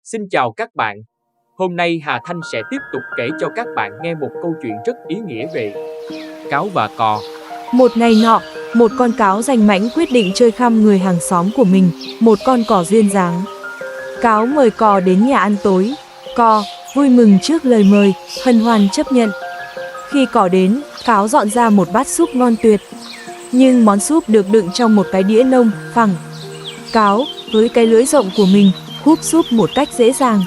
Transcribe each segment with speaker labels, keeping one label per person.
Speaker 1: Xin chào các bạn. Hôm nay Hà Thanh sẽ tiếp tục kể cho các bạn nghe một câu chuyện rất ý nghĩa về cáo và cò.
Speaker 2: Một ngày nọ, một con cáo rành mãnh quyết định chơi khăm người hàng xóm của mình, một con cò duyên dáng. Cáo mời cò đến nhà ăn tối. Cò vui mừng trước lời mời, hân hoan chấp nhận. Khi cò đến, cáo dọn ra một bát súp ngon tuyệt. Nhưng món súp được đựng trong một cái đĩa nông, phẳng. Cáo, với cái lưỡi rộng của mình, húp súp một cách dễ dàng.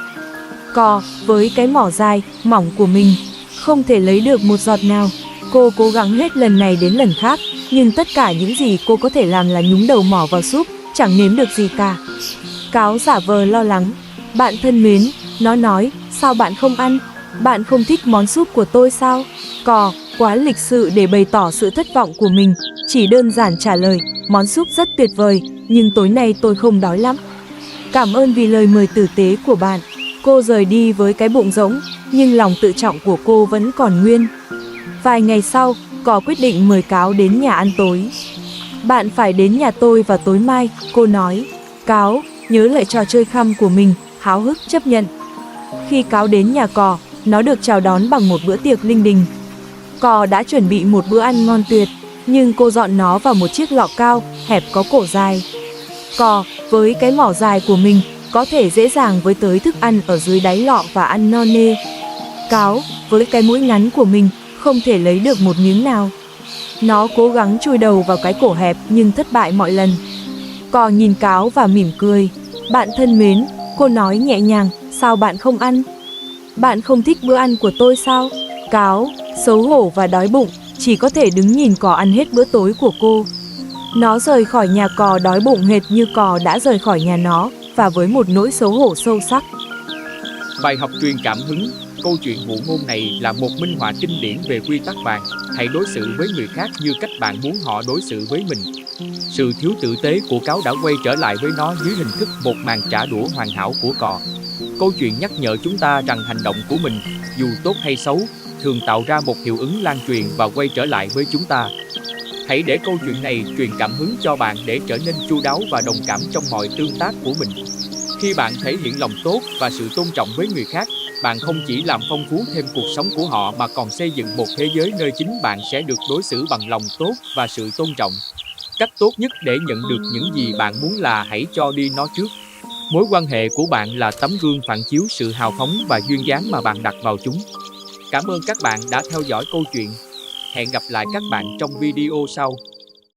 Speaker 2: Cò, với cái mỏ dài, mỏng của mình, không thể lấy được một giọt nào. Cô cố gắng hết lần này đến lần khác, nhưng tất cả những gì cô có thể làm là nhúng đầu mỏ vào súp, chẳng nếm được gì cả. Cáo giả vờ lo lắng. Bạn thân mến, nó nói, sao bạn không ăn? Bạn không thích món súp của tôi sao? Cò, quá lịch sự để bày tỏ sự thất vọng của mình, chỉ đơn giản trả lời, món súp rất tuyệt vời, nhưng tối nay tôi không đói lắm. Cảm ơn vì lời mời tử tế của bạn. Cô rời đi với cái bụng rỗng, nhưng lòng tự trọng của cô vẫn còn nguyên. Vài ngày sau, cò quyết định mời cáo đến nhà ăn tối. Bạn phải đến nhà tôi vào tối mai, cô nói. Cáo nhớ lại trò chơi khăm của mình, háo hức chấp nhận. Khi cáo đến nhà cò, nó được chào đón bằng một bữa tiệc linh đình. Cò đã chuẩn bị một bữa ăn ngon tuyệt, nhưng cô dọn nó vào một chiếc lọ cao, hẹp có cổ dài. Cò, với cái mỏ dài của mình, có thể dễ dàng với tới thức ăn ở dưới đáy lọ và ăn no nê. Cáo, với cái mũi ngắn của mình, không thể lấy được một miếng nào. Nó cố gắng chui đầu vào cái cổ hẹp nhưng thất bại mọi lần. Cò nhìn cáo và mỉm cười. Bạn thân mến, cô nói nhẹ nhàng, sao bạn không ăn? Bạn không thích bữa ăn của tôi sao? Cáo, xấu hổ và đói bụng, chỉ có thể đứng nhìn cò ăn hết bữa tối của cô. Nó rời khỏi nhà cò đói bụng hệt như cò đã rời khỏi nhà nó, và với một nỗi xấu hổ sâu sắc.
Speaker 1: Bài học truyền cảm hứng. Câu chuyện ngụ ngôn này là một minh họa kinh điển về quy tắc vàng. Hãy đối xử với người khác như cách bạn muốn họ đối xử với mình. Sự thiếu tử tế của cáo đã quay trở lại với nó dưới hình thức một màn trả đũa hoàn hảo của cò. Câu chuyện nhắc nhở chúng ta rằng hành động của mình, dù tốt hay xấu, thường tạo ra một hiệu ứng lan truyền và quay trở lại với chúng ta. Hãy để câu chuyện này truyền cảm hứng cho bạn để trở nên chu đáo và đồng cảm trong mọi tương tác của mình. Khi bạn thể hiện lòng tốt và sự tôn trọng với người khác, bạn không chỉ làm phong phú thêm cuộc sống của họ mà còn xây dựng một thế giới nơi chính bạn sẽ được đối xử bằng lòng tốt và sự tôn trọng. Cách tốt nhất để nhận được những gì bạn muốn là hãy cho đi nó trước. Mối quan hệ của bạn là tấm gương phản chiếu sự hào phóng và duyên dáng mà bạn đặt vào chúng. Cảm ơn các bạn đã theo dõi câu chuyện. Hẹn gặp lại các bạn trong video sau.